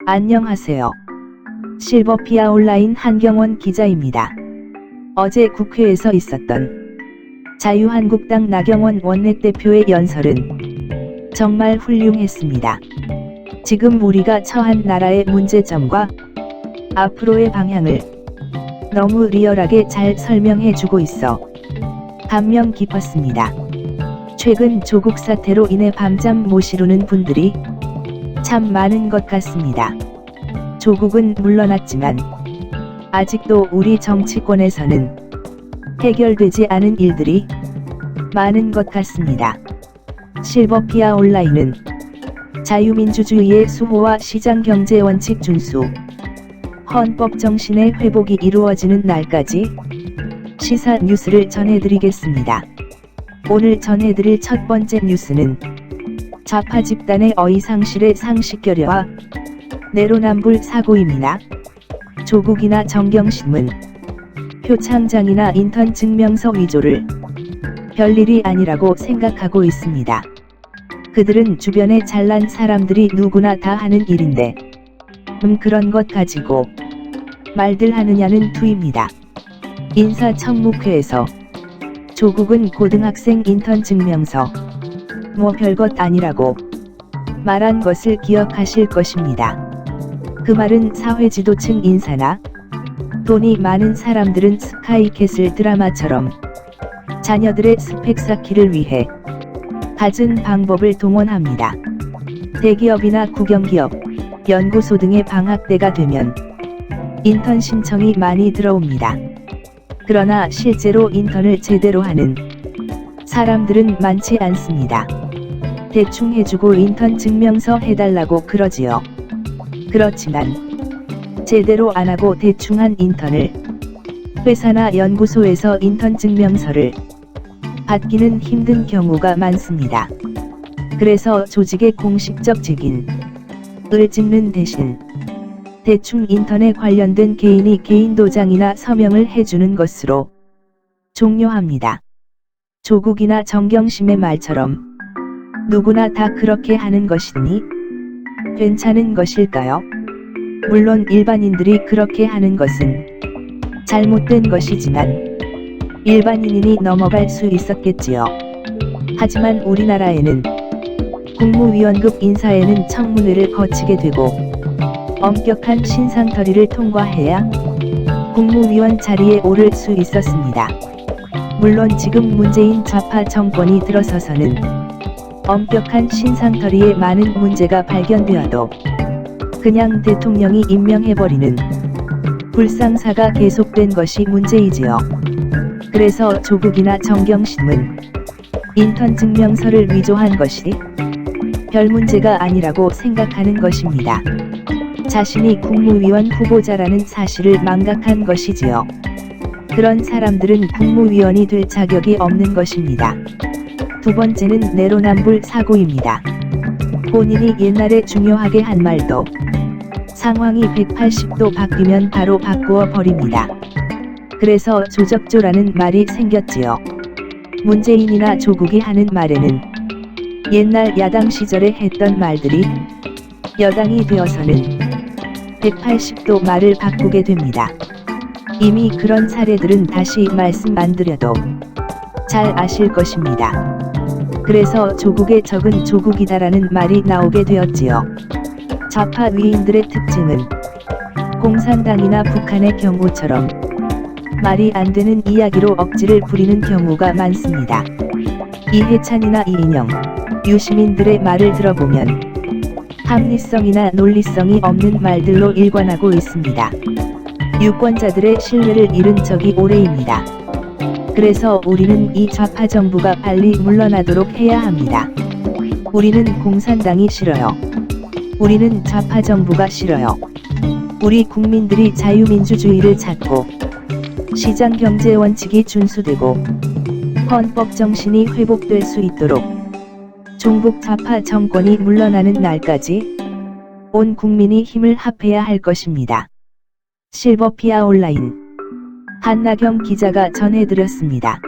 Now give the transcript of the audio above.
안녕하세요. 실버피아 온라인 한경원 기자입니다. 어제 국회에서 있었던 자유한국당 나경원 원내대표의 연설은 정말 훌륭했습니다. 지금 우리가 처한 나라의 문제점과 앞으로의 방향을 너무 리얼하게 잘 설명해주고 있어 감명 깊었습니다. 최근 조국 사태로 인해 밤잠 못 이루는 분들이 참 많은 것 같습니다. 조국은 물러났지만 아직도 우리 정치권에서는 해결되지 않은 일들이 많은 것 같습니다. 실버피아 온라인은 자유민주주의의 수호와 시장경제 원칙 준수, 헌법 정신의 회복이 이루어지는 날까지 시사 뉴스를 전해드리겠습니다. 오늘 전해드릴 첫 번째 뉴스는 좌파 집단의 어이상실의 상식결여와 내로남불 사고입니다. 조국이나 정경심은 표창장이나 인턴 증명서 위조를 별일이 아니라고 생각하고 있습니다. 그들은 주변에 잘난 사람들이 누구나 다 하는 일인데 그런 것 가지고 말들 하느냐는 투입니다. 인사청문회에서 조국은 고등학생 인턴 증명서 뭐 별것 아니라고 말한 것을 기억하실 것입니다. 그 말은 사회지도층 인사나 돈이 많은 사람들은 스카이캐슬 드라마처럼 자녀들의 스펙 쌓기를 위해 갖은 방법을 동원합니다. 대기업이나 국영기업, 연구소 등의 방학 때가 되면 인턴 신청이 많이 들어옵니다. 그러나 실제로 인턴을 제대로 하는 사람들은 많지 않습니다. 대충 해주고 인턴 증명서 해달라고 그러지요. 그렇지만 제대로 안하고 대충 한 인턴을 회사나 연구소에서 인턴 증명서를 받기는 힘든 경우가 많습니다. 그래서 조직의 공식적 직인을 찍는 대신 대충 인턴에 관련된 개인이 개인 도장이나 서명을 해주는 것으로 종료합니다. 조국이나 정경심의 말처럼 누구나 다 그렇게 하는 것이니 괜찮은 것일까요? 물론 일반인들이 그렇게 하는 것은 잘못된 것이지만 일반인이 넘어갈 수 있었겠지요. 하지만 우리나라에는 국무위원급 인사에는 청문회를 거치게 되고 엄격한 신상털이를 통과해야 국무위원 자리에 오를 수 있었습니다. 물론 지금 문재인 좌파 정권이 들어서서는 엄격한 신상털이에 많은 문제가 발견되어도 그냥 대통령이 임명해버리는 불상사가 계속된 것이 문제이지요. 그래서 조국이나 정경심은 인턴 증명서를 위조한 것이 별 문제가 아니라고 생각하는 것입니다. 자신이 국무위원 후보자라는 사실을 망각한 것이지요. 그런 사람들은 국무위원이 될 자격이 없는 것입니다. 두 번째는 내로남불 사고입니다. 본인이 옛날에 중요하게 한 말도 상황이 180도 바뀌면 바로 바꾸어 버립니다. 그래서 조적조라는 말이 생겼지요. 문재인이나 조국이 하는 말에는 옛날 야당 시절에 했던 말들이 여당이 되어서는 180도 말을 바꾸게 됩니다. 이미 그런 사례들은 다시 말씀 안 드려도 잘 아실 것입니다. 그래서 조국의 적은 조국이다라는 말이 나오게 되었지요. 좌파 위인들의 특징은 공산당이나 북한의 경우처럼 말이 안 되는 이야기로 억지를 부리는 경우가 많습니다. 이해찬이나 이인영, 유시민들의 말을 들어보면 합리성이나 논리성이 없는 말들로 일관하고 있습니다. 유권자들의 신뢰를 잃은 적이 오래입니다. 그래서 우리는 이 좌파 정부가 빨리 물러나도록 해야 합니다. 우리는 공산당이 싫어요. 우리는 좌파 정부가 싫어요. 우리 국민들이 자유민주주의를 찾고 시장경제 원칙이 준수되고 헌법 정신이 회복될 수 있도록 종북 좌파 정권이 물러나는 날까지 온 국민이 힘을 합해야 할 것입니다. 실버피아 온라인 한나경 기자가 전해드렸습니다.